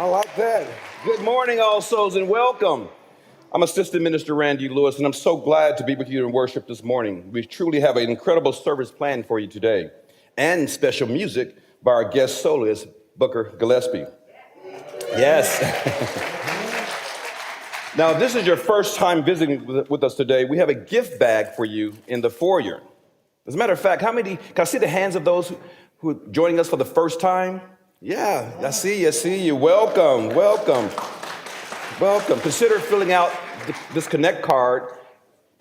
I like that. Good morning, all souls, and welcome. I'm Assistant Minister Randy Lewis, and I'm so glad to be with you in worship this morning. We truly have an incredible service planned for you today, and special music by our guest soloist, Booker Gillespie. Yes. Now, if this is your first time visiting with us today, we have a gift bag for you in the foyer. As a matter of fact, can I see the hands of those who are joining us for the first time? Yeah, I see you. Welcome. Consider filling out this Connect card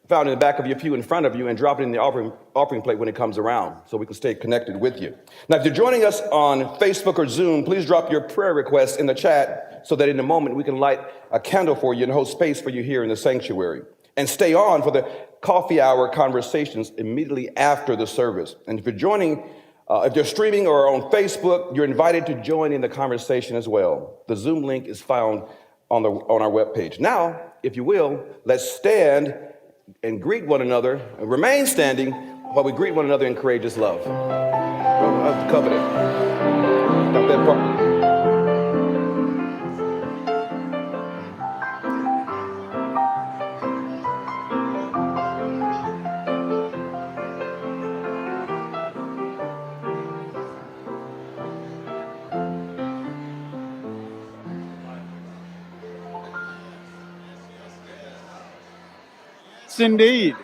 found in the back of your pew in front of you and drop it in the offering plate when it comes around so we can stay connected with you. Now, if you're joining us on Facebook or Zoom, please drop your prayer requests in the chat so that in a moment we can light a candle for you and hold space for you here in the sanctuary. And stay on for the coffee hour conversations immediately after the service. And if you're streaming or on Facebook, you're invited to join in the conversation as well. The Zoom link is found on our webpage. Now, if you will, let's stand and greet one another, and remain standing while we greet one another in courageous love. I've covered it. Got that part. Indeed.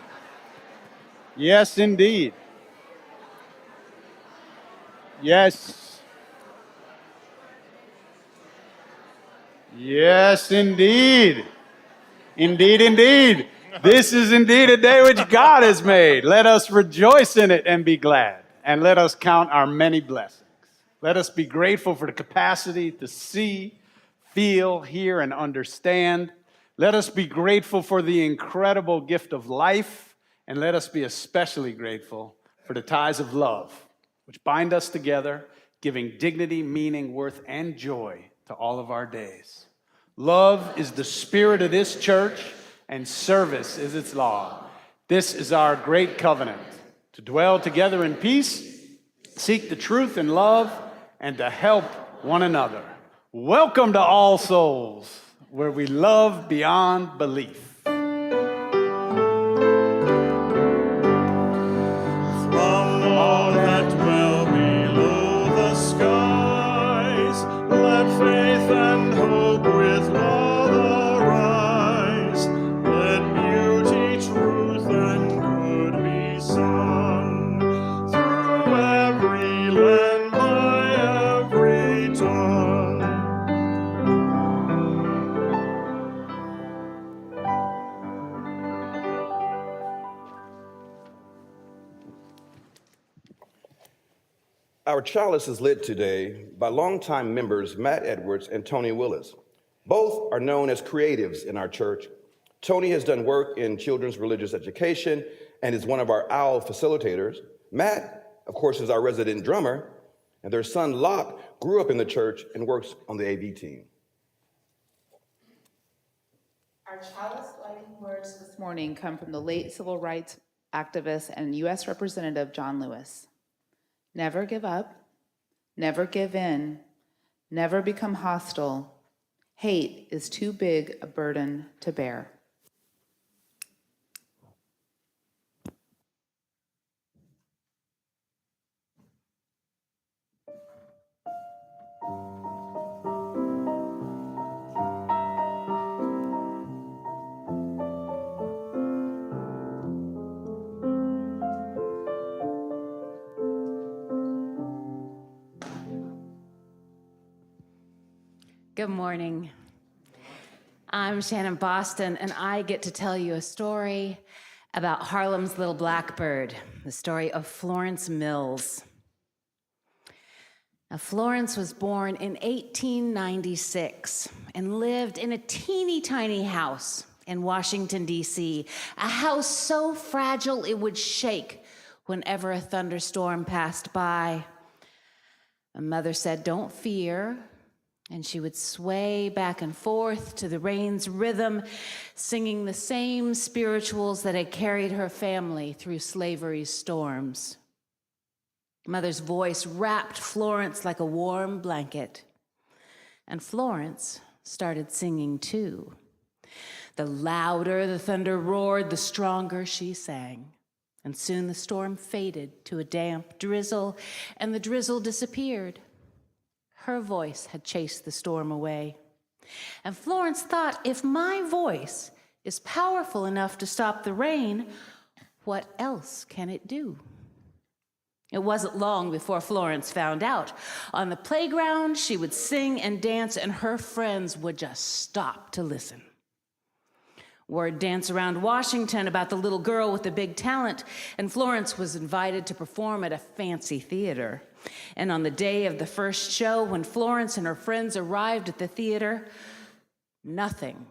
Yes, indeed. Yes. Yes, indeed. Indeed. This is indeed a day which God has made. Let us rejoice in it and be glad. And let us count our many blessings. Let us be grateful for the capacity to see, feel, hear, and understand. Let us be grateful for the incredible gift of life, and let us be especially grateful for the ties of love, which bind us together, giving dignity, meaning, worth, and joy to all of our days. Love is the spirit of this church, and service is its law. This is our great covenant, to dwell together in peace, seek the truth in love, and to help one another. Welcome to All Souls, where we love beyond belief. Our chalice is lit today by longtime members Matt Edwards and Tony Willis. Both are known as creatives in our church. Tony has done work in children's religious education and is one of our OWL facilitators. Matt, of course, is our resident drummer, and their son Locke grew up in the church and works on the AV team. Our chalice lighting words this morning come from the late civil rights activist and U.S. Representative John Lewis. Never give up, never give in, never become hostile. Hate is too big a burden to bear. Good morning. I'm Shannon Boston, and I get to tell you a story about Harlem's little blackbird, the story of Florence Mills. Now, Florence was born in 1896 and lived in a teeny tiny house in Washington, D.C., a house so fragile it would shake whenever a thunderstorm passed by. My mother said, "Don't fear." And she would sway back and forth to the rain's rhythm, singing the same spirituals that had carried her family through slavery's storms. Mother's voice wrapped Florence like a warm blanket. And Florence started singing too. The louder the thunder roared, the stronger she sang. And soon the storm faded to a damp drizzle, and the drizzle disappeared. Her voice had chased the storm away. And Florence thought, if my voice is powerful enough to stop the rain, what else can it do? It wasn't long before Florence found out. On the playground, she would sing and dance, and her friends would just stop to listen. Word danced around Washington about the little girl with the big talent, and Florence was invited to perform at a fancy theater. And on the day of the first show, when Florence and her friends arrived at the theater, nothing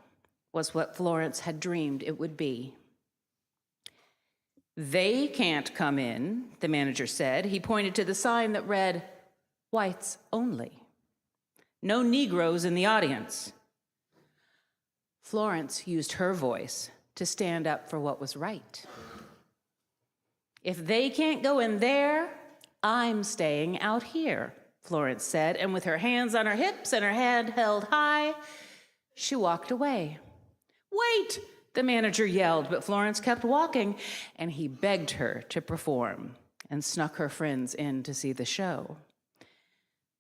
was what Florence had dreamed it would be. "They can't come in," the manager said. He pointed to the sign that read, "Whites only. No Negroes in the audience." Florence used her voice to stand up for what was right. "If they can't go in there, I'm staying out here," Florence said, and with her hands on her hips and her head held high, she walked away. "Wait!" the manager yelled, but Florence kept walking, and he begged her to perform and snuck her friends in to see the show.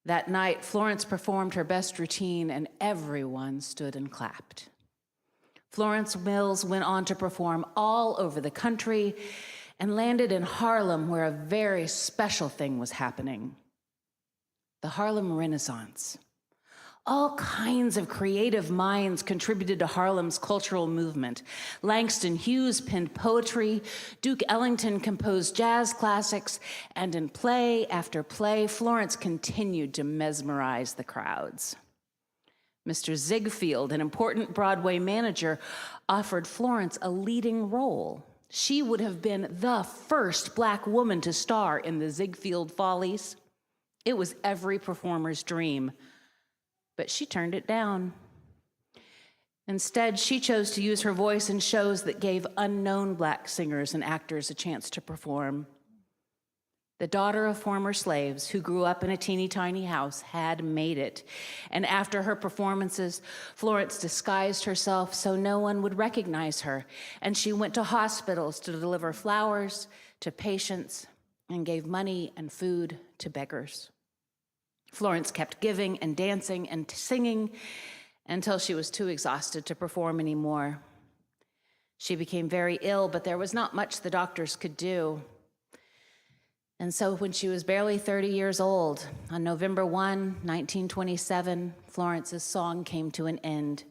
That night, Florence performed her best routine, and everyone stood and clapped. Florence Mills went on to perform all over the country and landed in Harlem, where a very special thing was happening: the Harlem Renaissance. All kinds of creative minds contributed to Harlem's cultural movement. Langston Hughes penned poetry, Duke Ellington composed jazz classics, and in play after play, Florence continued to mesmerize the crowds. Mr. Ziegfeld, an important Broadway manager, offered Florence a leading role. She would have been the first Black woman to star in the Ziegfeld Follies. It was every performer's dream, but she turned it down. Instead, she chose to use her voice in shows that gave unknown Black singers and actors a chance to perform. The daughter of former slaves who grew up in a teeny tiny house had made it. And after her performances, Florence disguised herself so no one would recognize her. And she went to hospitals to deliver flowers to patients and gave money and food to beggars. Florence kept giving and dancing and singing until she was too exhausted to perform anymore. She became very ill, but there was not much the doctors could do. And so when she was barely 30 years old, on November 1, 1927, Florence's song came to an end,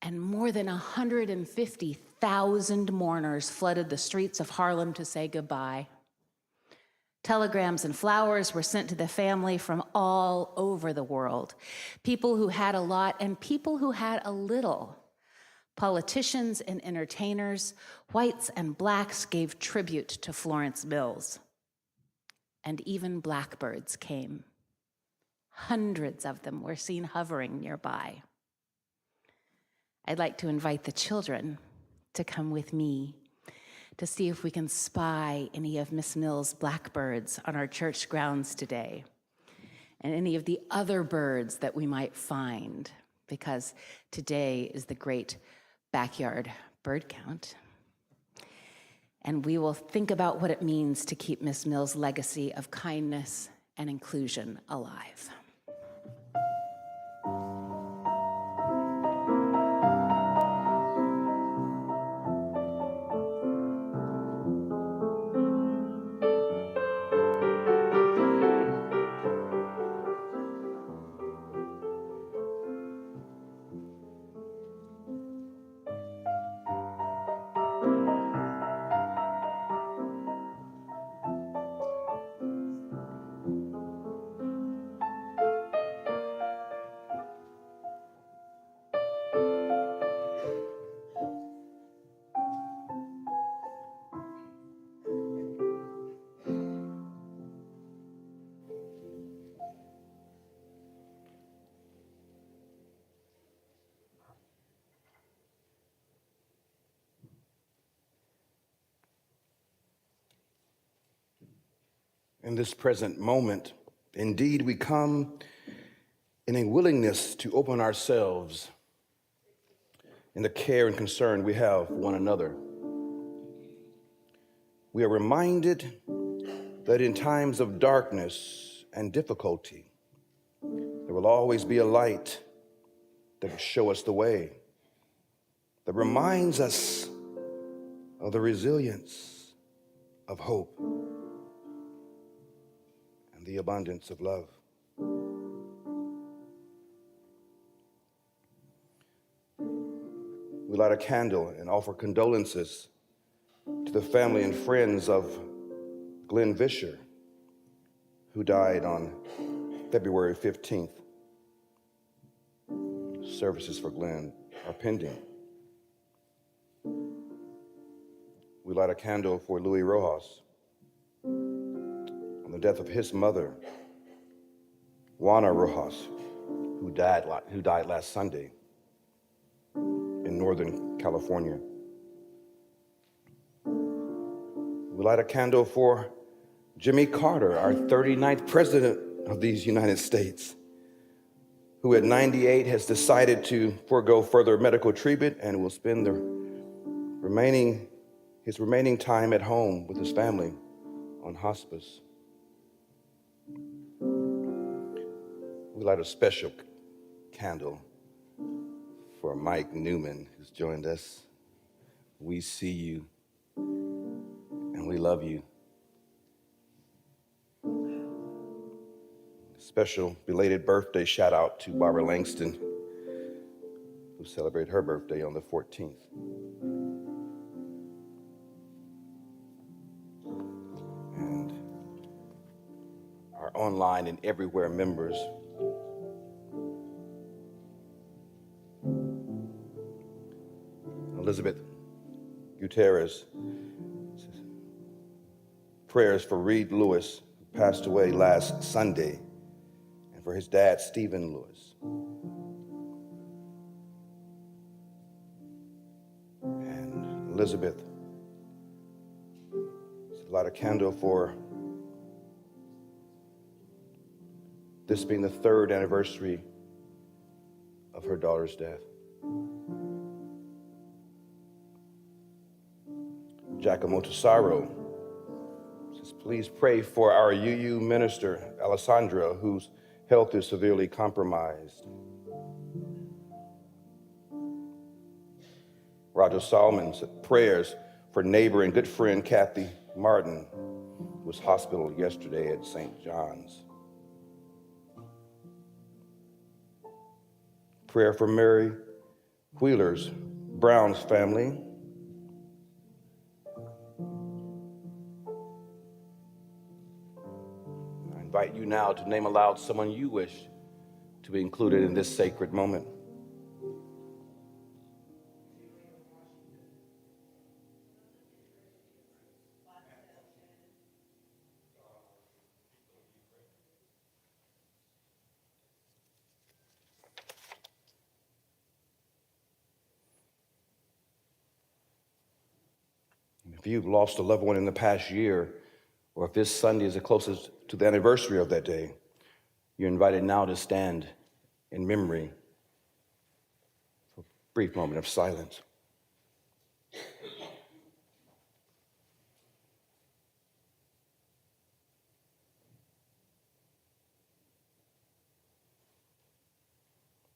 and more than 150,000 mourners flooded the streets of Harlem to say goodbye. Telegrams and flowers were sent to the family from all over the world. People who had a lot and people who had a little. Politicians and entertainers, whites and Blacks gave tribute to Florence Mills. And even blackbirds came. Hundreds of them were seen hovering nearby. I'd like to invite the children to come with me to see if we can spy any of Miss Mills' blackbirds on our church grounds today, and any of the other birds that we might find, because today is the great backyard bird count. And we will think about what it means to keep Miss Mills' legacy of kindness and inclusion alive. In this present moment, indeed, we come in a willingness to open ourselves in the care and concern we have for one another. We are reminded that in times of darkness and difficulty, there will always be a light that will show us the way, that reminds us of the resilience of hope and the abundance of love. We light a candle and offer condolences to the family and friends of Glenn Vischer, who died on February 15th. Services for Glenn are pending. We light a candle for Louis Rojas on the death of his mother, Juana Rojas, who died last Sunday in Northern California. We light a candle for Jimmy Carter, our 39th president of these United States, who at 98 has decided to forego further medical treatment and will spend his remaining time at home with his family on hospice. We light a special candle for Mike Newman, who's joined us. We see you and we love you. Special belated birthday shout out to Barbara Langston, who celebrated her birthday on the 14th. And our online and everywhere members. Elizabeth Gutierrez, prayers for Reed Lewis, who passed away last Sunday, and for his dad, Stephen Lewis. And Elizabeth, light a candle for this being the 3rd anniversary of her daughter's death. Giacomo Tesaro says, please pray for our UU minister, Alessandra, whose health is severely compromised. Roger Solomon said prayers for neighbor and good friend Kathy Martin, who was hospitalized yesterday at St. John's. Prayer for Mary Wheeler's Brown's family. I invite you now to name aloud someone you wish to be included in this sacred moment. If you've lost a loved one in the past year, or if this Sunday is the closest to the anniversary of that day, you're invited now to stand in memory for a brief moment of silence.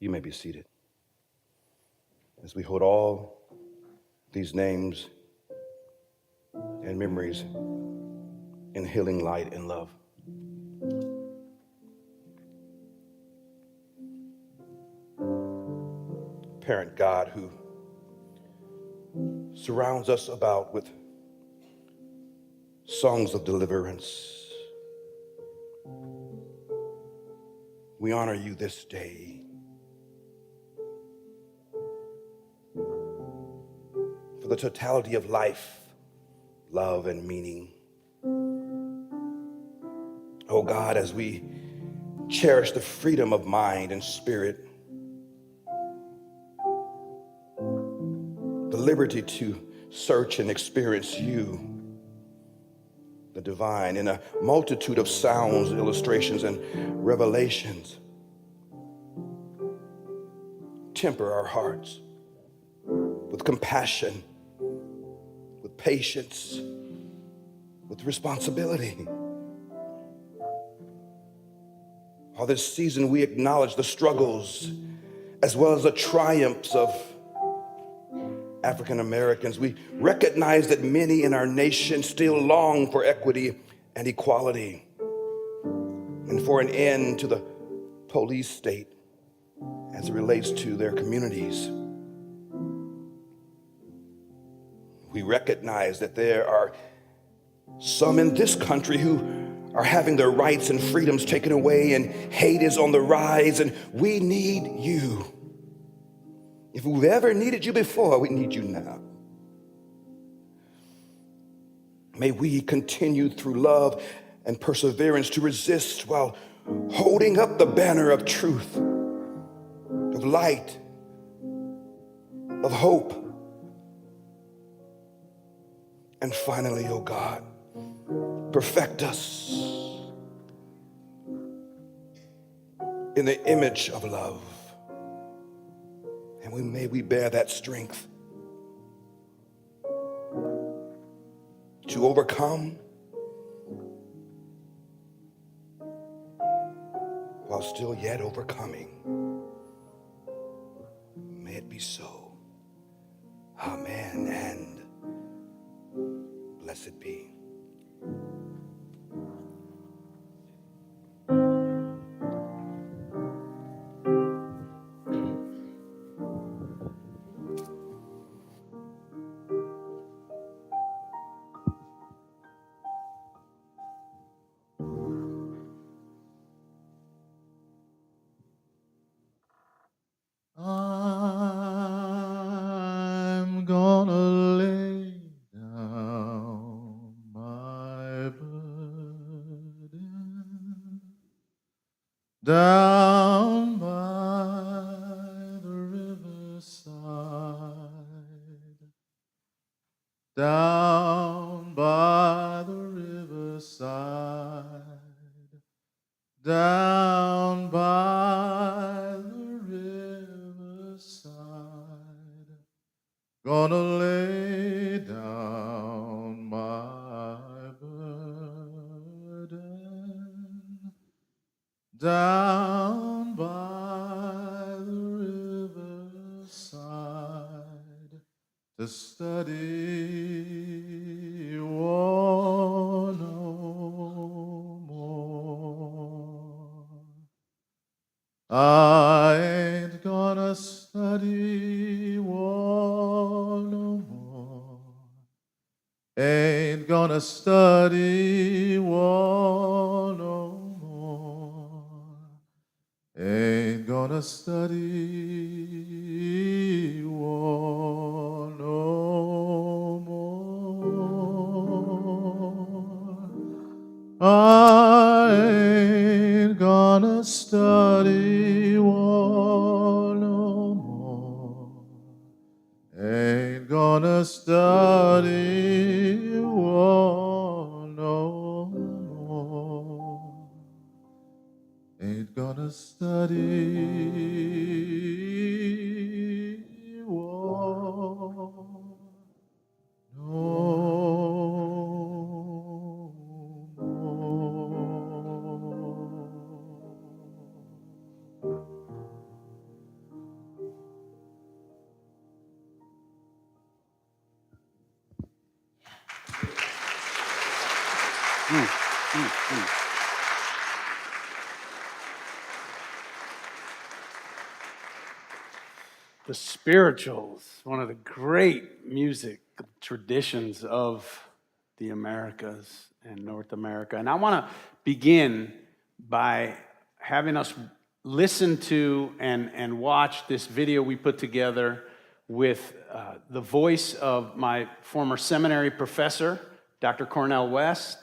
You may be seated as we hold all these names and memories in healing light and love. Parent God who surrounds us about with songs of deliverance, we honor you this day. For the totality of life, love, and meaning. Oh God, as we cherish the freedom of mind and spirit, the liberty to search and experience you, the divine, in a multitude of sounds, illustrations, and revelations. temper our hearts with compassion, with patience, with responsibility. While this season we acknowledge the struggles as well as the triumphs of African Americans, we recognize that many in our nation still long for equity and equality and for an end to the police state as it relates to their communities. We recognize that there are some in this country who are having their rights and freedoms taken away, and hate is on the rise, and we need you. If we've ever needed you before, we need you now. May we continue through love and perseverance to resist while holding up the banner of truth, of light, of hope. And finally, oh God, perfect us in the image of love. And may we bear that strength to overcome while still yet overcoming. May it be so. Amen and blessed be. I'm gonna lay down my burden down by the riverside, down by the riverside, down by the riverside, gonna lay down my burden down by the riverside to study war no more. I ain't gonna study war no more. Ain't gonna study war no more. Ain't gonna study war no more. I ain't gonna study war no more. Ain't gonna study war no more. Ain't gonna study war no more. The spirituals, one of the great music traditions of the Americas and North America. And I want to begin by having us listen to and watch this video we put together with the voice of my former seminary professor, Dr. Cornel West.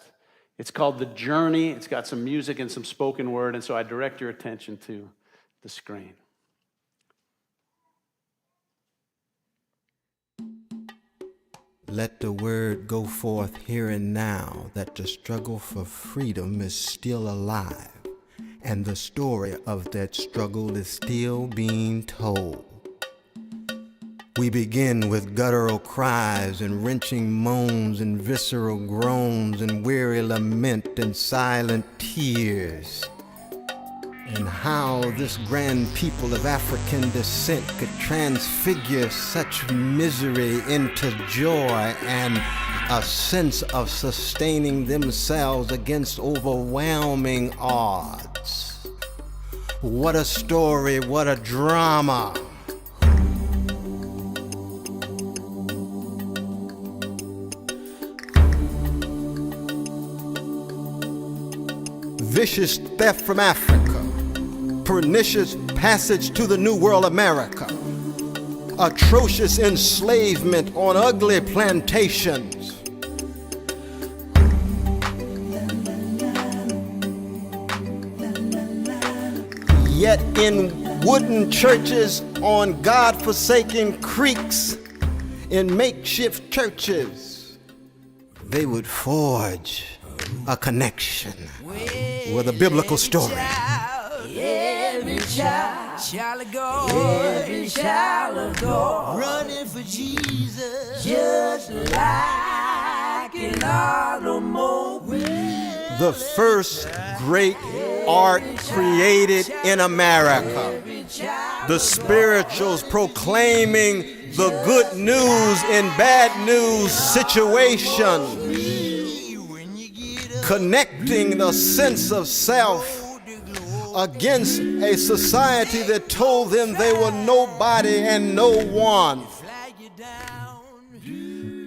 It's called The Journey. It's got some music and some spoken word, and so I direct your attention to the screen. Let the word go forth here and now that the struggle for freedom is still alive, and the story of that struggle is still being told. We begin with guttural cries and wrenching moans and visceral groans and weary lament and silent tears. And how this grand people of African descent could transfigure such misery into joy and a sense of sustaining themselves against overwhelming odds. What a story, what a drama. Vicious theft from Africa, pernicious passage to the New World America, atrocious enslavement on ugly plantations, yet in wooden churches on God-forsaken creeks, in makeshift churches, they would forge a connection with a biblical story. Every child of God, every child of God, running for Jesus, just like an automobile. The first great art created in America. The spirituals proclaiming the good news in bad news situations. Connecting the sense of self against a society that told them they were nobody and no one.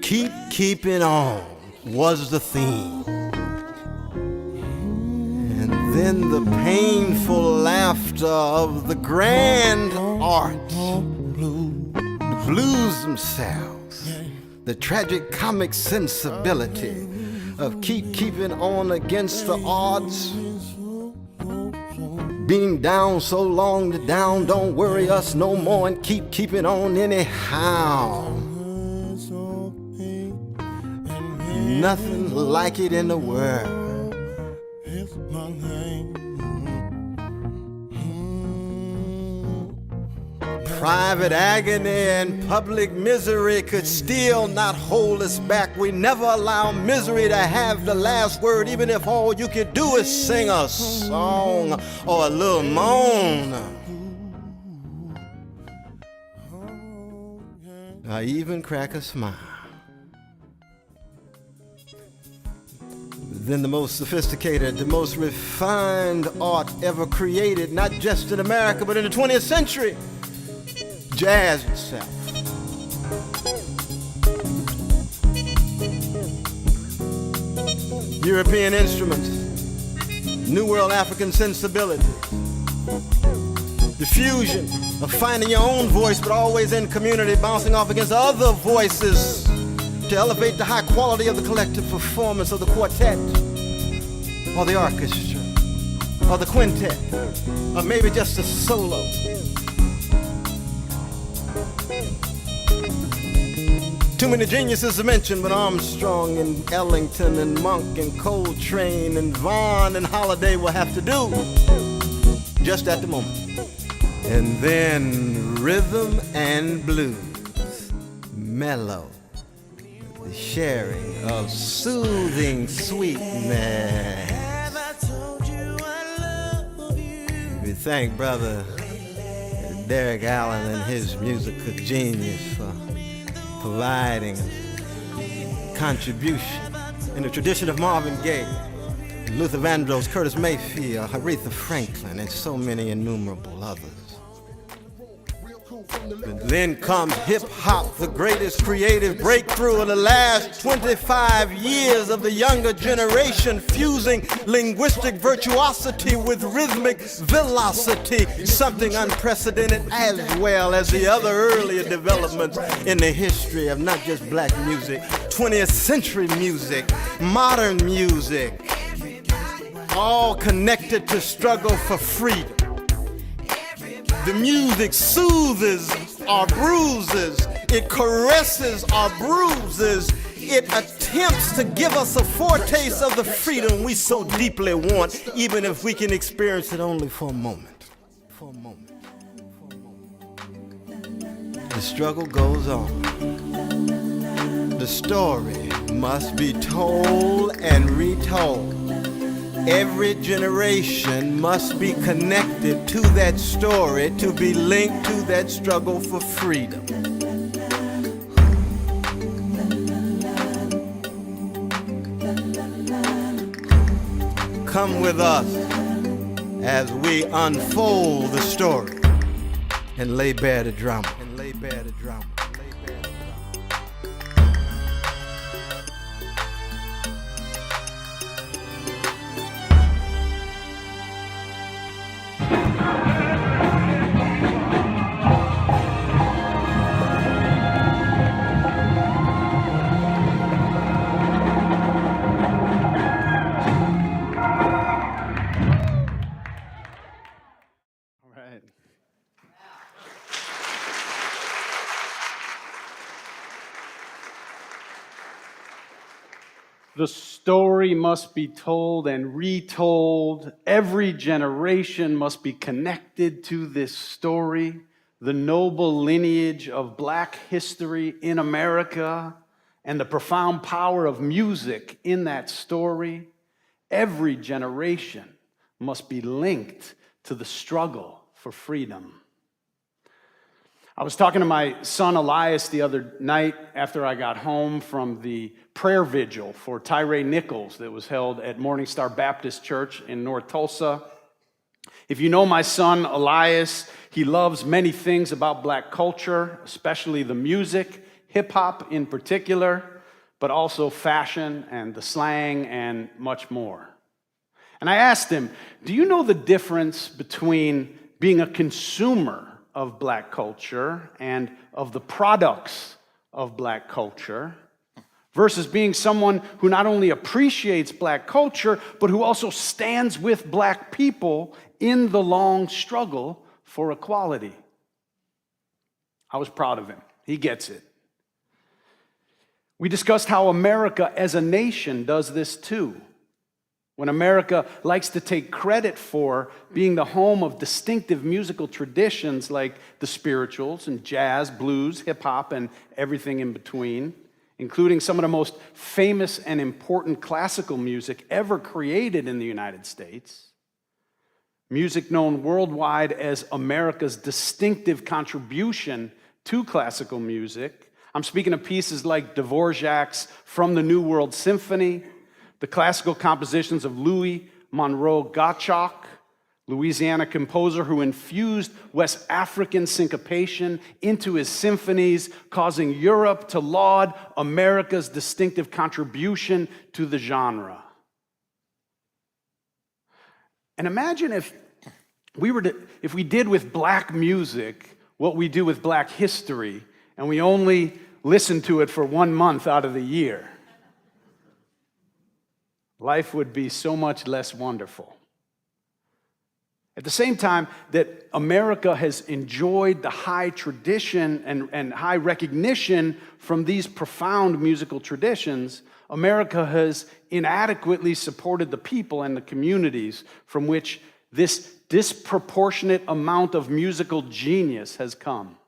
Keep keeping on was the theme. And then the painful laughter of the grand art, the blues themselves, the tragic comic sensibility of keeping on against the odds. Being down so long, the down don't worry us no more, and keeping on anyhow. Nothing like it in the world. Private agony and public misery could still not hold us back. We never allow misery to have the last word, even if all you could do is sing a song or a little moan. I even crack a smile. Then the most sophisticated, the most refined art ever created, not just in America, but in the 20th century. Jazz itself. European instruments, New World African sensibility, the fusion of finding your own voice but always in community, bouncing off against other voices to elevate the high quality of the collective performance of the quartet or the orchestra or the quintet or maybe just a solo. Too many geniuses to mention, but Armstrong and Ellington and Monk and Coltrane and Vaughan and Holiday will have to do just at the moment. And then rhythm and blues, mellow, the sharing of soothing sweetness. We thank Brother Derek Allen and his musical genius for providing contribution in the tradition of Marvin Gaye, Luther Vandross, Curtis Mayfield, Aretha Franklin, and so many innumerable others. And then comes hip-hop, the greatest creative breakthrough of the last 25 years of the younger generation, fusing linguistic virtuosity with rhythmic velocity, something unprecedented as well as the other earlier developments in the history of not just black music, 20th century music, modern music, all connected to struggle for freedom. The music soothes our bruises. It caresses our bruises. It attempts to give us a foretaste of the freedom we so deeply want, even if we can experience it only for a moment. The struggle goes on. The story must be told and retold. Every generation must be connected to that story to be linked to that struggle for freedom. Come with us as we unfold the story and lay bare the drama. All right. The story must be told and retold. Every generation must be connected to this story. The noble lineage of Black history in America and the profound power of music in that story. Every generation must be linked to the struggle for freedom. I was talking to my son Elias the other night after I got home from the prayer vigil for Tyree Nichols that was held at Morning Star Baptist Church in North Tulsa. If you know my son Elias, he loves many things about Black culture, especially the music, hip hop in particular, but also fashion and the slang and much more. And I asked him, do you know the difference between being a consumer of Black culture and of the products of Black culture versus being someone who not only appreciates Black culture, but who also stands with Black people in the long struggle for equality? I was proud of him. He gets it. We discussed how America as a nation does this too. When America likes to take credit for being the home of distinctive musical traditions like the spirituals and jazz, blues, hip-hop, and everything in between, including some of the most famous and important classical music ever created in the United States, music known worldwide as America's distinctive contribution to classical music. I'm speaking of pieces like Dvorak's From the New World Symphony, the classical compositions of Louis Monroe Gottschalk, Louisiana composer who infused West African syncopation into his symphonies, causing Europe to laud America's distinctive contribution to the genre. And imagine if we did with Black music what we do with Black history, and we only listen to it for 1 month out of the year. Life would be so much less wonderful. At the same time that America has enjoyed the high tradition and high recognition from these profound musical traditions, America has inadequately supported the people and the communities from which this disproportionate amount of musical genius has come,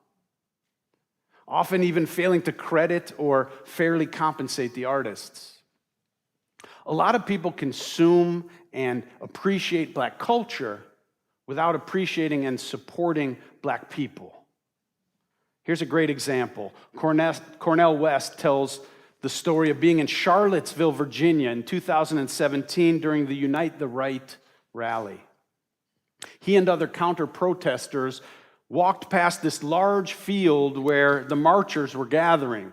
often even failing to credit or fairly compensate the artists. A lot of people consume and appreciate Black culture without appreciating and supporting Black people. Here's a great example. Cornel West tells the story of being in Charlottesville, Virginia in 2017 during the Unite the Right rally. He and other counter-protesters walked past this large field where the marchers were gathering.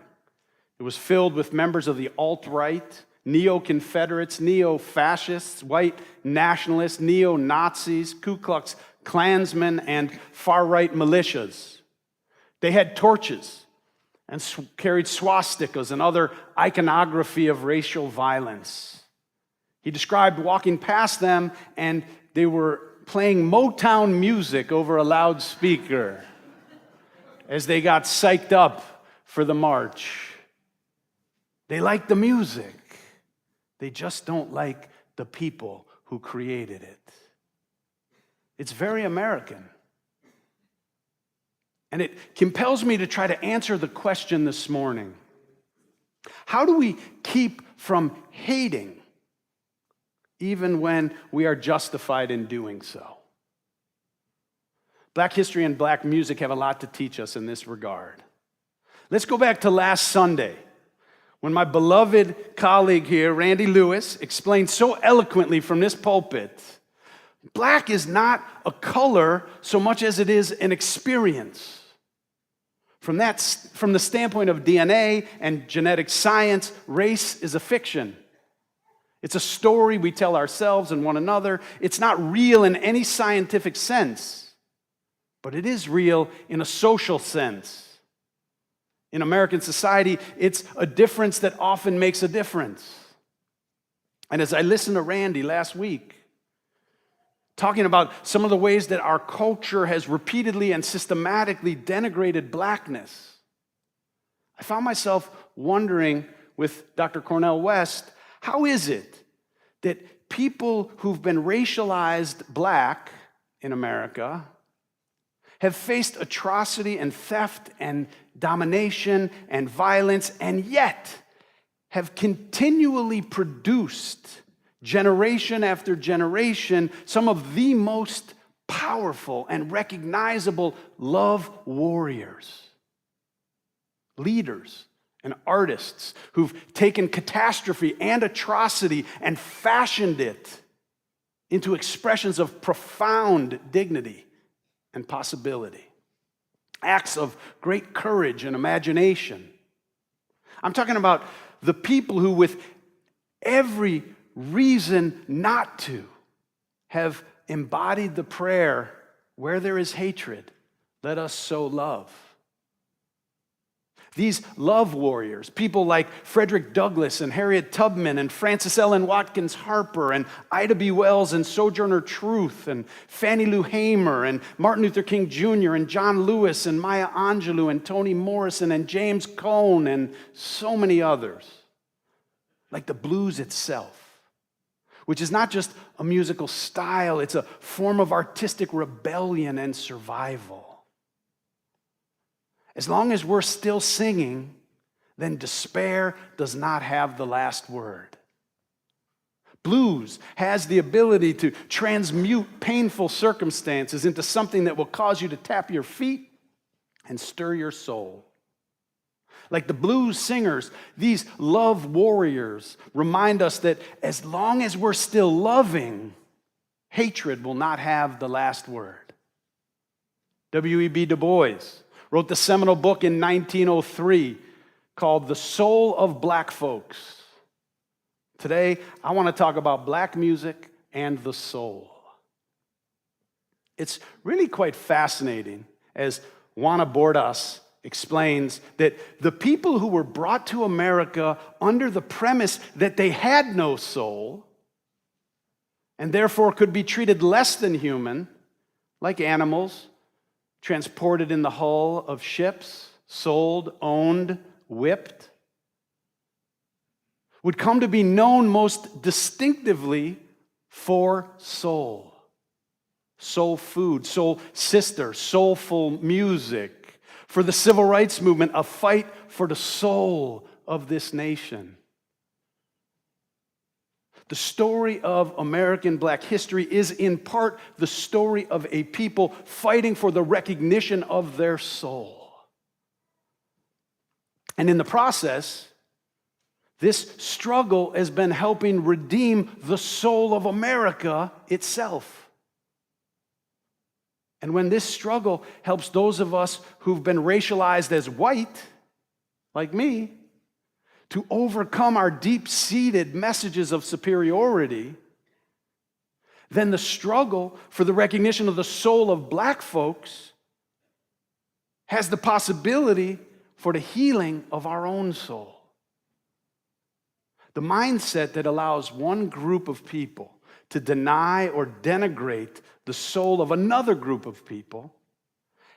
It was filled with members of the alt-right, neo-Confederates, neo-fascists, white nationalists, neo-Nazis, Ku Klux Klansmen, and far-right militias. They had torches and carried swastikas and other iconography of racial violence. He described walking past them, and they were playing Motown music over a loudspeaker as they got psyched up for the march. They like the music. They just don't like the people who created it. It's very American. And it compels me to try to answer the question this morning. How do we keep from hating even when we are justified in doing so? Black history and black music have a lot to teach us in this regard. Let's go back to last Sunday when my beloved colleague here, Randy Lewis, explained so eloquently from this pulpit, black is not a color so much as it is an experience. From the standpoint of DNA and genetic science, race is a fiction. It's a story we tell ourselves and one another. It's not real in any scientific sense, but it is real in a social sense. In American society, it's a difference that often makes a difference. And as I listened to Randy last week, talking about some of the ways that our culture has repeatedly and systematically denigrated blackness, I found myself wondering with Dr. Cornel West, how is it that people who've been racialized black in America have faced atrocity and theft and domination and violence, and yet have continually produced, generation after generation, some of the most powerful and recognizable love warriors, leaders and artists who've taken catastrophe and atrocity and fashioned it into expressions of profound dignity and possibility, acts of great courage and imagination. I'm talking about the people who, with every reason not to, have embodied the prayer, where there is hatred, let us sow love. These love warriors, people like Frederick Douglass and Harriet Tubman and Frances Ellen Watkins Harper and Ida B. Wells and Sojourner Truth and Fannie Lou Hamer and Martin Luther King Jr. and John Lewis and Maya Angelou and Toni Morrison and James Cone and so many others, like the blues itself, which is not just a musical style, it's a form of artistic rebellion and survival. As long as we're still singing, then despair does not have the last word. Blues has the ability to transmute painful circumstances into something that will cause you to tap your feet and stir your soul. Like the blues singers, these love warriors remind us that as long as we're still loving, hatred will not have the last word. W.E.B. Du Bois wrote the seminal book in 1903 called The Soul of Black Folks. Today, I want to talk about black music and the soul. It's really quite fascinating, as Juana Bordas explains, that the people who were brought to America under the premise that they had no soul and therefore could be treated less than human, like animals, transported in the hull of ships, sold, owned, whipped, would come to be known most distinctively for soul. Soul food, soul sister, soulful music. For the civil rights movement, a fight for the soul of this nation. The story of American black history is in part the story of a people fighting for the recognition of their soul. And in the process, this struggle has been helping redeem the soul of America itself. And when this struggle helps those of us who've been racialized as white, like me, to overcome our deep-seated messages of superiority, then the struggle for the recognition of the soul of black folks has the possibility for the healing of our own soul. The mindset that allows one group of people to deny or denigrate the soul of another group of people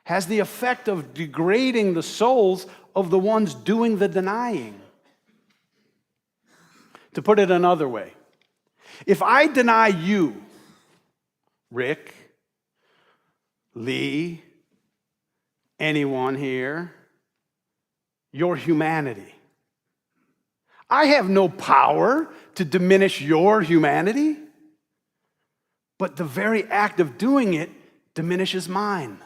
has the effect of degrading the souls of the ones doing the denying. To put it another way, if I deny you, Rick, Lee, anyone here your humanity. I have no power to diminish your humanity, but the very act of doing it diminishes mine.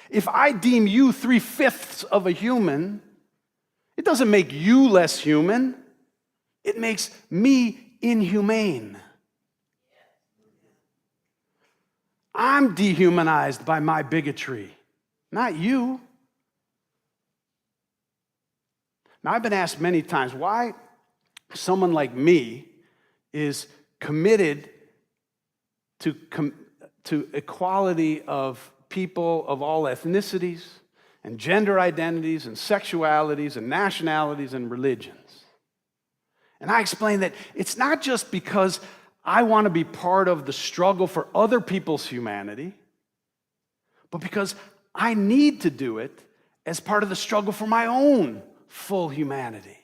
If I deem you 3/5 of a human, it doesn't make you less human. It makes me inhumane. I'm dehumanized by my bigotry, not you. Now, I've been asked many times why someone like me is committed to equality of people of all ethnicities and gender identities and sexualities and nationalities and religions. And I explain that it's not just because I want to be part of the struggle for other people's humanity, but because I need to do it as part of the struggle for my own full humanity.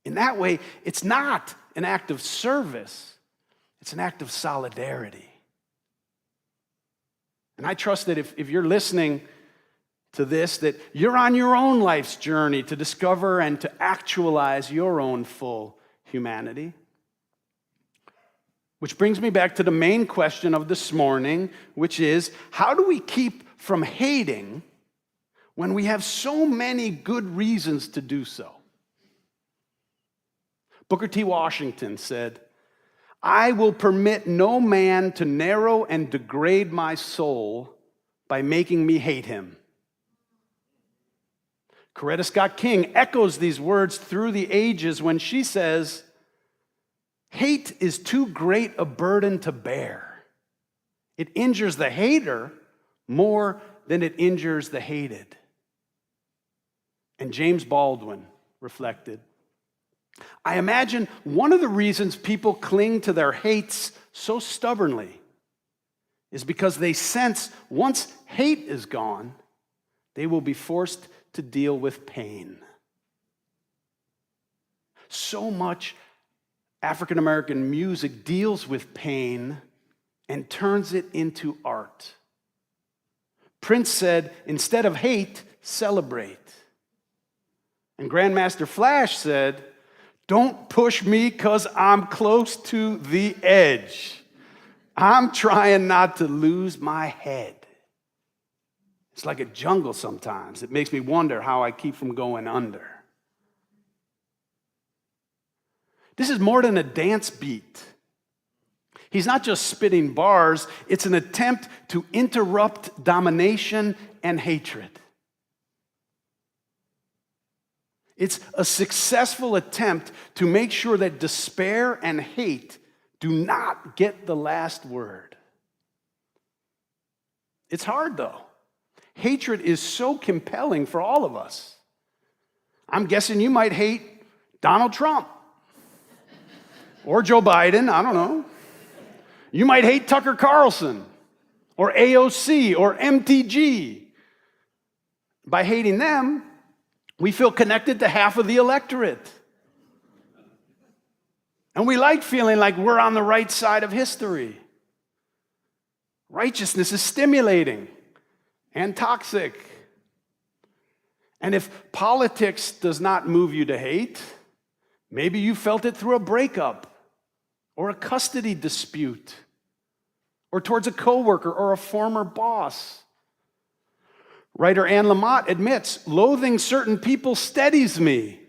In that way, it's not an act of service, it's an act of solidarity. And I trust that if you're listening to this, that you're on your own life's journey to discover and to actualize your own full humanity. Which brings me back to the main question of this morning, which is, how do we keep from hating when we have so many good reasons to do so? Booker T. Washington said, "I will permit no man to narrow and degrade my soul by making me hate him." Coretta Scott King echoes these words through the ages when she says, "Hate is too great a burden to bear. It injures the hater more than it injures the hated." And James Baldwin reflected, "I imagine one of the reasons people cling to their hates so stubbornly is because they sense once hate is gone, they will be forced to deal with pain." So much African American music deals with pain and turns it into art. Prince said, "Instead of hate, celebrate." And Grandmaster Flash said, "Don't push me because I'm close to the edge. I'm trying not to lose my head." It's like a jungle sometimes. It makes me wonder how I keep from going under. This is more than a dance beat. He's not just spitting bars, it's an attempt to interrupt domination and hatred. It's a successful attempt to make sure that despair and hate do not get the last word. It's hard, though. Hatred is so compelling for all of us. I'm guessing you might hate Donald Trump or Joe Biden, I don't know. You might hate Tucker Carlson or AOC or MTG. By hating them, we feel connected to half of the electorate. And we like feeling like we're on the right side of history. Righteousness is stimulating and toxic. And if politics does not move you to hate, maybe you felt it through a breakup or a custody dispute or towards a coworker or a former boss. Writer Anne Lamott admits, "Loathing certain people steadies me."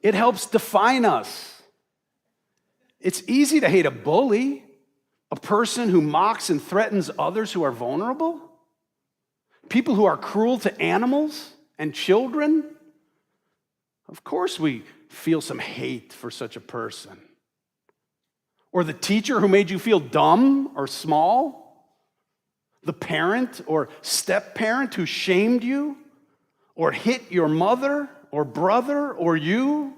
It helps define us. It's easy to hate a bully, a person who mocks and threatens others who are vulnerable, people who are cruel to animals and children. Of course we feel some hate for such a person. Or the teacher who made you feel dumb or small, the parent or step-parent who shamed you or hit your mother or brother or you.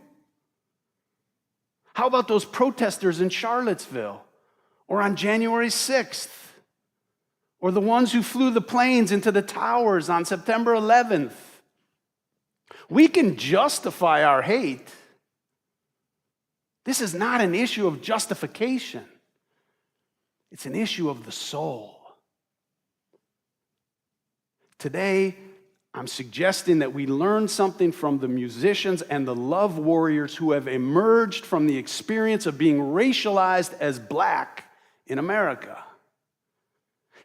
How about those protesters in Charlottesville or on January 6th? Or the ones who flew the planes into the towers on September 11th? We can justify our hate, This is not an issue of justification. It's an issue of the soul. Today, I'm suggesting that we learn something from the musicians and the love warriors who have emerged from the experience of being racialized as black in America.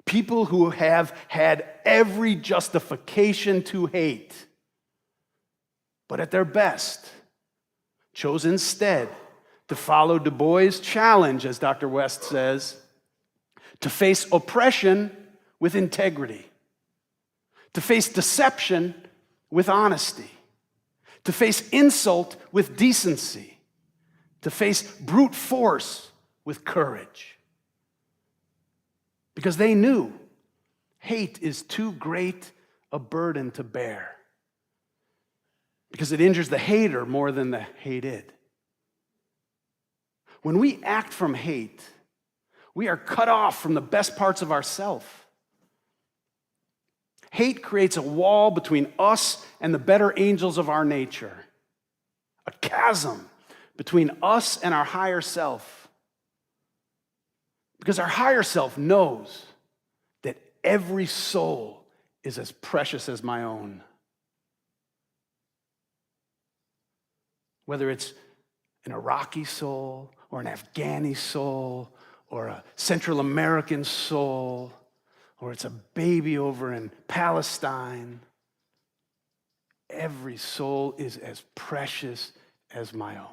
People who have had every justification to hate, but at their best, chose instead to follow Du Bois' challenge, as Dr. West says, to face oppression with integrity, to face deception with honesty, to face insult with decency, to face brute force with courage. Because they knew hate is too great a burden to bear, because it injures the hater more than the hated. When we act from hate, we are cut off from the best parts of ourselves. Hate creates a wall between us and the better angels of our nature, a chasm between us and our higher self. Because our higher self knows that every soul is as precious as my own. Whether it's an Iraqi soul, or an Afghani soul, or a Central American soul, or it's a baby over in Palestine. Every soul is as precious as my own.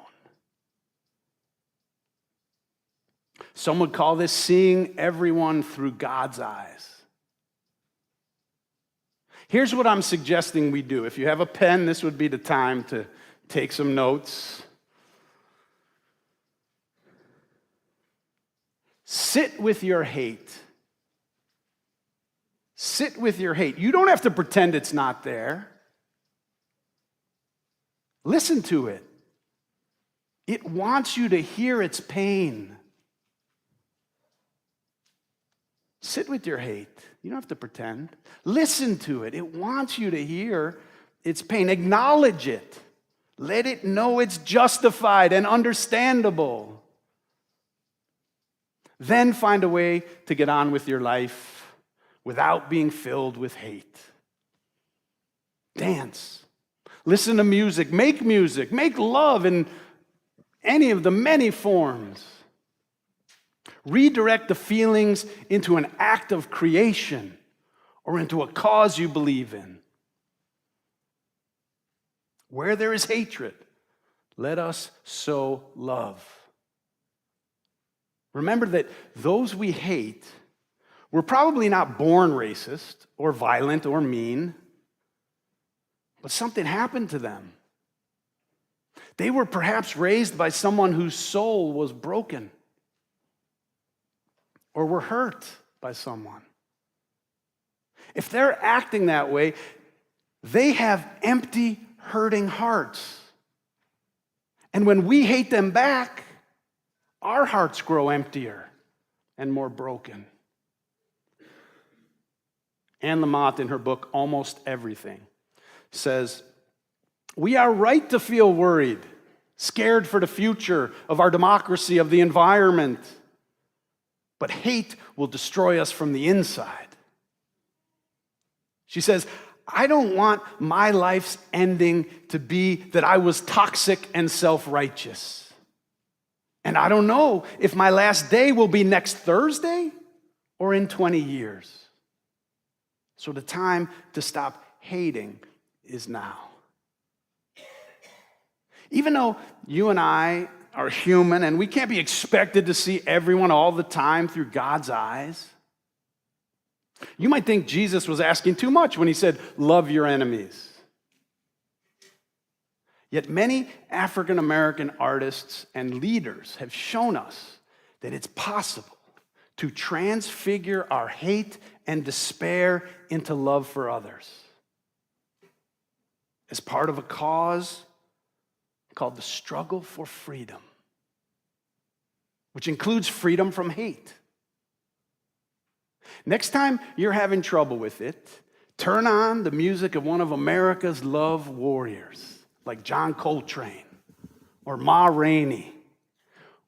Some would call this seeing everyone through God's eyes. Here's what I'm suggesting we do. If you have a pen, this would be the time to take some notes. Sit with your hate. Sit with your hate. You don't have to pretend it's not there. Listen to it. It wants you to hear its pain. Sit with your hate. You don't have to pretend. Listen to it. It wants you to hear its pain. Acknowledge it. Let it know it's justified and understandable. Then find a way to get on with your life without being filled with hate. Dance. Listen to music. Make love in any of the many forms. Redirect the feelings into an act of creation or into a cause you believe in. Where there is hatred, let us sow love. Remember that those we hate were probably not born racist or violent or mean, but something happened to them. They were perhaps raised by someone whose soul was broken or were hurt by someone. If they're acting that way, they have empty, hurting hearts. And when we hate them back, our hearts grow emptier and more broken. Anne Lamott, in her book, Almost Everything, says, we are right to feel worried, scared for the future of our democracy, of the environment. But hate will destroy us from the inside. She says, I don't want my life's ending to be that I was toxic and self-righteous. And I don't know if my last day will be next Thursday or in 20 years. So the time to stop hating is now. Even though you and I are human and we can't be expected to see everyone all the time through God's eyes, you might think Jesus was asking too much when he said, love your enemies. Yet many African American artists and leaders have shown us that it's possible to transfigure our hate and despair into love for others as part of a cause called the struggle for freedom, which includes freedom from hate. Next time you're having trouble with it, turn on the music of one of America's love warriors, like John Coltrane or Ma Rainey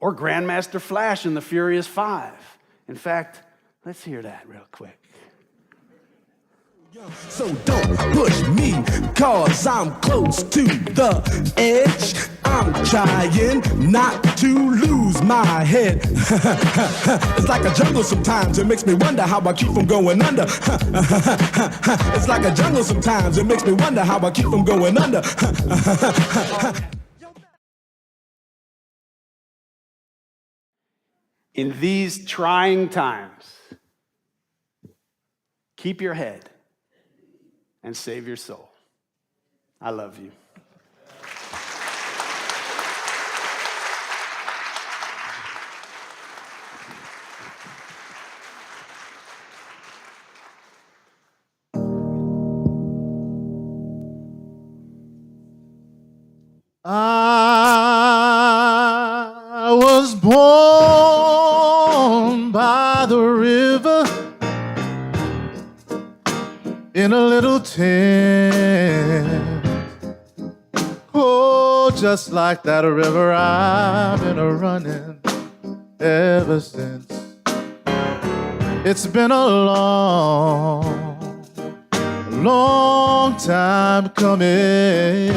or Grandmaster Flash in the Furious Five. In fact, let's hear that real quick. So don't push me, cause I'm close to the edge. I'm trying not to lose my head. It's like a jungle sometimes, it makes me wonder how I keep from going under. It's like a jungle sometimes, it makes me wonder how I keep from going under. In these trying times, keep your head and save your soul. I love you. I was born by the river in a little tent. Oh, just like that river, I've been a running ever since. It's been a long time coming,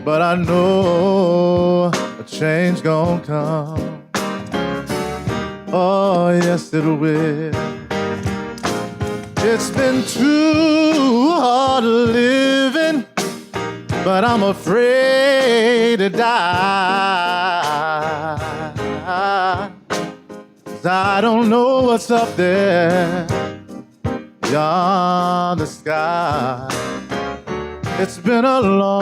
but I know a change gonna come. Oh, yes, it will. It's been too hard living, but I'm afraid to die. 'Cause I don't know what's up there beyond the sky. It's been a long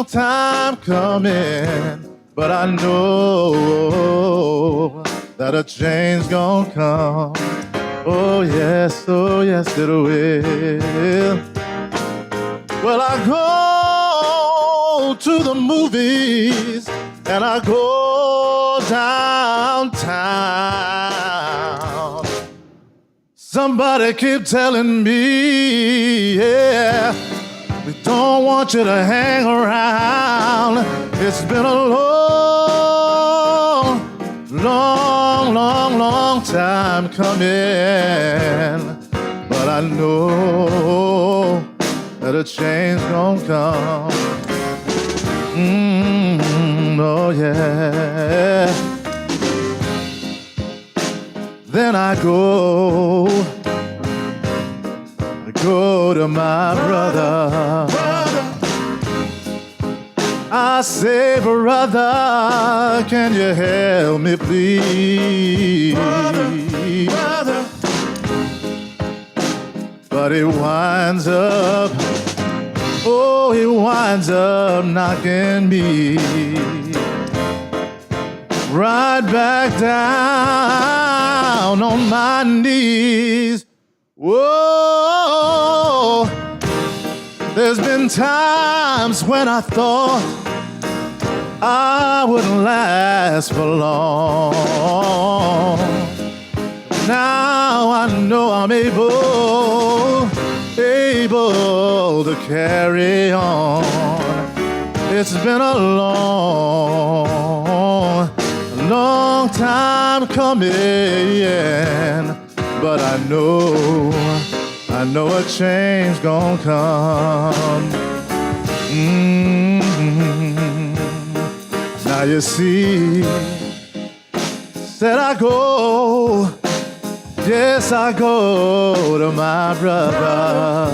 time coming, but I know that a change gonna come. Oh yes, it will. Well, I go to the movies and I go downtown. Somebody keep telling me, yeah, we don't want you to hang around. It's been a long time coming, but I know that a change gonna come. Oh yeah. Then I go to my brother. I say, brother, can you help me, please? Brother. But he winds up knocking me right back down on my knees. Whoa, there's been times when I thought I wouldn't last for long. Now I know I'm able to carry on. It's been a long time coming, but I know a change gonna come. Now you see, said I go, yes I go to my brother.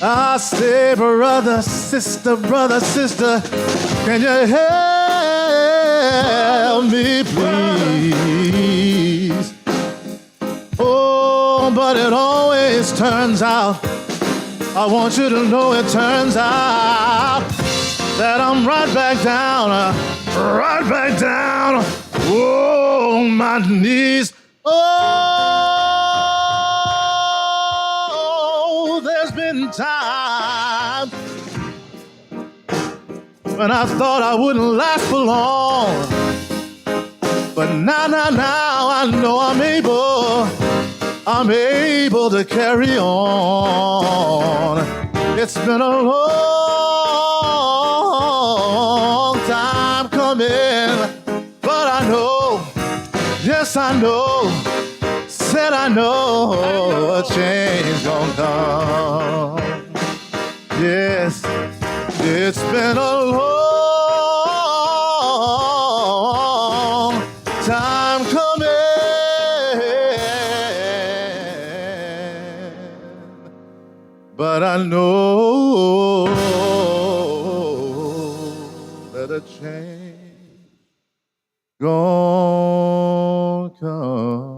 I say, brother, sister, can you help me, please? Oh, but it always turns out, I want you to know it turns out that I'm right back down, oh, my knees. Oh, there's been times when I thought I wouldn't last for long, but now I know I'm able to carry on. It's been a long Yes, I know. Said I know a change gonna come. Yes, it's been a long time coming, but I know that a change gonna come.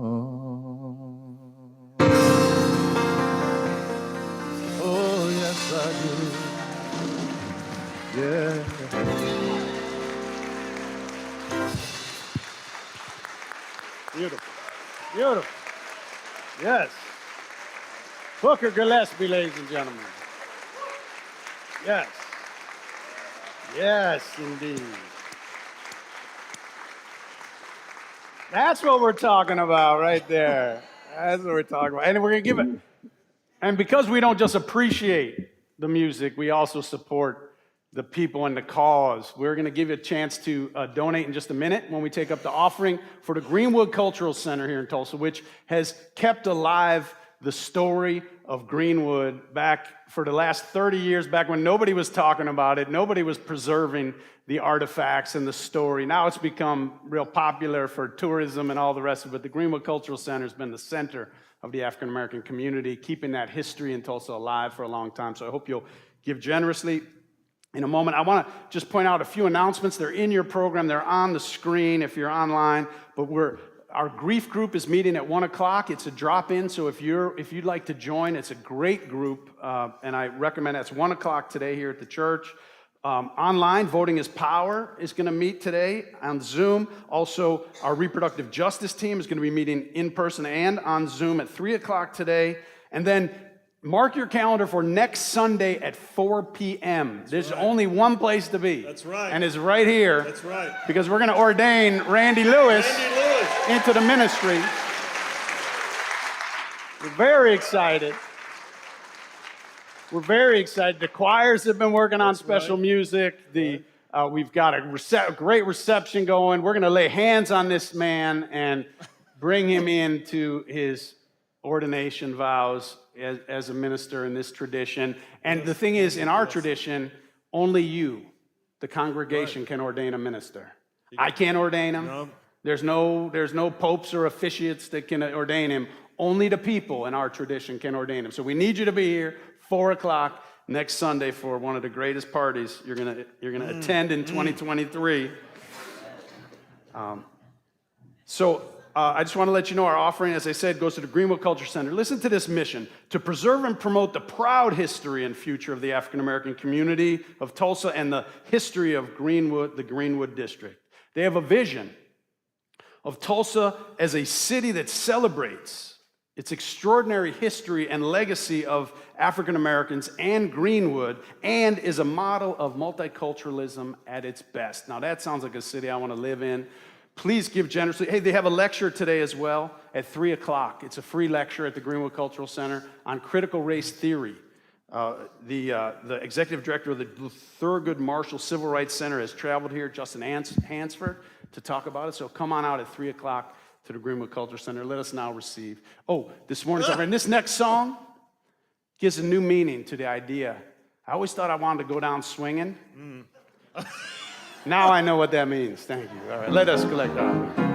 Oh, yes, I do. Yeah. Beautiful. Beautiful. Yes. Booker Gillespie, ladies and gentlemen. Yes. Yes, indeed. That's what we're talking about right there. That's what we're talking about. And we're going to give it. And because we don't just appreciate the music, we also support the people and the cause. We're going to give you a chance to donate in just a minute when we take up the offering for the Greenwood Cultural Center here in Tulsa, which has kept alive the story of Greenwood back for the last 30 years, back when nobody was talking about it, nobody was preserving the artifacts and the story. Now it's become real popular for tourism and all the rest of it. The Greenwood Cultural Center has been the center of the African American community, keeping that history in Tulsa alive for a long time. So I hope you'll give generously. In a moment, I want to just point out a few announcements. They're in your program. They're on the screen if you're online. But our grief group is meeting at 1 o'clock. It's a drop-in, so if you'd like to join, it's a great group, and I recommend it. It's 1 o'clock today here at the church. Online, Voting is Power is going to meet today on Zoom. Also, our reproductive justice team is going to be meeting in person and on Zoom at 3 o'clock today. And then mark your calendar for next Sunday at 4 p.m. There's only one place to be. That's right. And it's right here. That's right. Because we're going to ordain Randy Lewis into the ministry. We're very excited. We're very excited. The choirs have been working on special music. We've got a great reception going. We're going to lay hands on this man and bring him into his ordination vows as a minister in this tradition. And the thing is, in our tradition, only you, the congregation, can ordain a minister. I can't ordain him. No. There's no popes or officiates that can ordain him. Only the people in our tradition can ordain him. So we need you to be here 4 o'clock next Sunday for one of the greatest parties you're gonna attend in 2023. I just want to let you know our offering, as I said, goes to the Greenwood Culture Center. Listen to this mission: to preserve and promote the proud history and future of the African American community of Tulsa and the history of Greenwood, the Greenwood District. They have a vision of Tulsa as a city that celebrates its extraordinary history and legacy of African Americans and Greenwood, and is a model of multiculturalism at its best. Now that sounds like a city I want to live in. Please give generously. Hey, they have a lecture today as well at 3 o'clock. It's a free lecture at the Greenwood Cultural Center on critical race theory. The executive director of the Thurgood Marshall Civil Rights Center has traveled here, Justin Hansford, to talk about it. So come on out at 3 o'clock to the Greenwood Culture Center. Let us now receive. Oh, this morning's offering. This next song gives a new meaning to the idea. I always thought I wanted to go down swinging. Now I know what that means. Thank you. All right, let us collect our offering.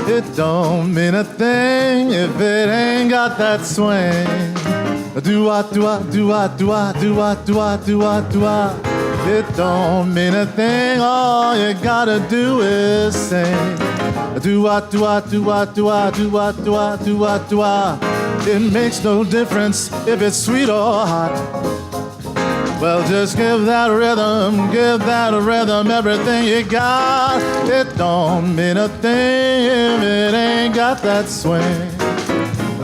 It don't mean a thing if it ain't got that swing. Do-ah, do-ah, do-ah, do-ah, do-ah, do-ah, do-ah, do-ah. It don't mean a thing, all you gotta do is sing. Do-ah, do-ah, do-ah, do-ah, do-ah, do-ah, do-ah, do-ah. It makes no difference if it's sweet or hot. Well, just give that rhythm everything you got. It don't mean a thing if it ain't got that swing.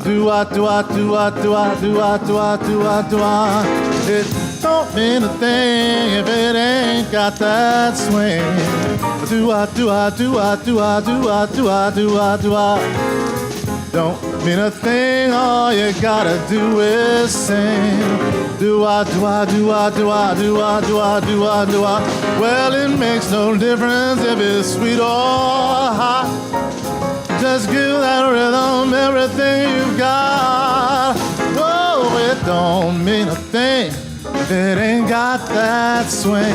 Do-ah, do-ah, do-ah, do-ah, do-ah, do-ah, do-ah, do-ah. It don't mean a thing if it ain't got that swing. Do-ah, do-ah, do-ah, do-ah, do-ah, do-ah, do-ah, do-ah. Don't mean a thing. All you gotta do is sing. Do-ah, do-ah, do-ah, do-ah, do-ah, do-ah, do-ah, do-ah. Well, it makes no difference if it's sweet or hot. Just give that rhythm everything you've got. Oh, it don't mean a thing if it ain't got that swing.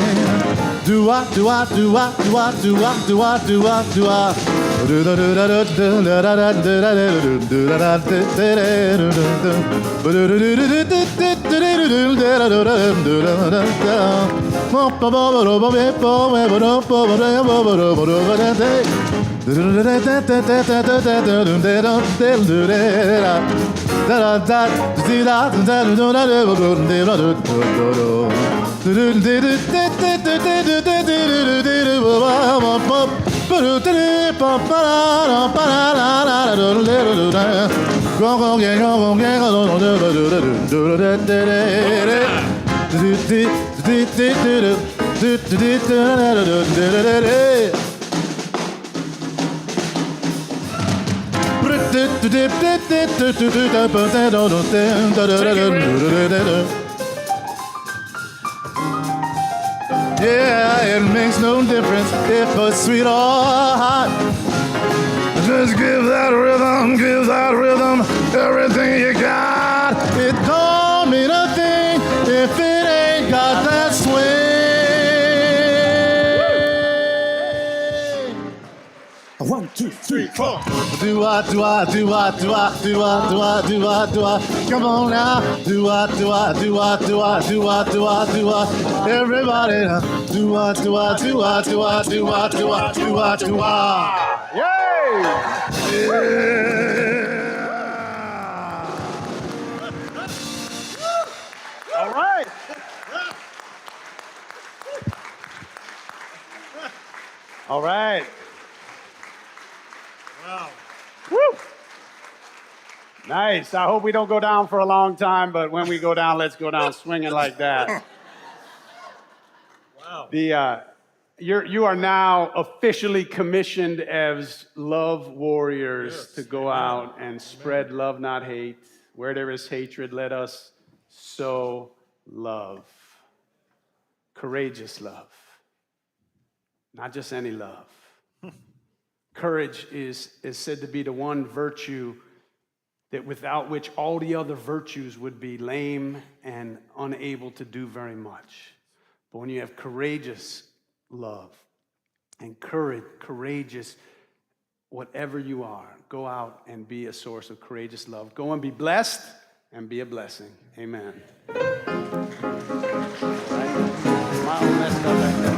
Do-ah, do-ah, do-ah, do-ah, do-ah, do-ah, do-ah, do-ah. Yeah, it makes no difference if it's sweet or hot. Just give that rhythm everything you got. It don't mean a thing if it ain't got that swing. 1, 2, 3, 4. Do-ah, do-ah, do-ah, do-ah, do-ah, do-ah, do-ah, do-ah. Come on now. Do-ah, do-ah, do-ah, do-ah, do-ah, do-ah, do-ah. Everybody now. Do-ah, do-ah, do-ah, do-ah, do-ah, do-ah, do-ah, do-ah. Yay! All right. All right. Wow. Woo! Nice. I hope we don't go down for a long time, but when we go down, let's go down swinging like that. Wow. You are now officially commissioned as love warriors to go out and spread love, not hate. Where there is hatred, let us sow love. Courageous love. Not just any love. Courage is said to be the one virtue that without which all the other virtues would be lame and unable to do very much. But when you have courageous love and courageous, whatever you are, go out and be a source of courageous love. Go and be blessed and be a blessing. Amen. Right? Smile and mess up like that.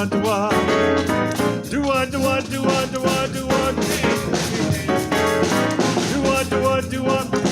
do-wah, do-wah. Do-wah, do-wah, do-wah, do-wah, do-wah. Do-wah, do-wah, do-wah.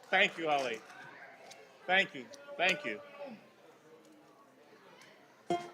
Thank you, Ollie. Thank you. Thank you.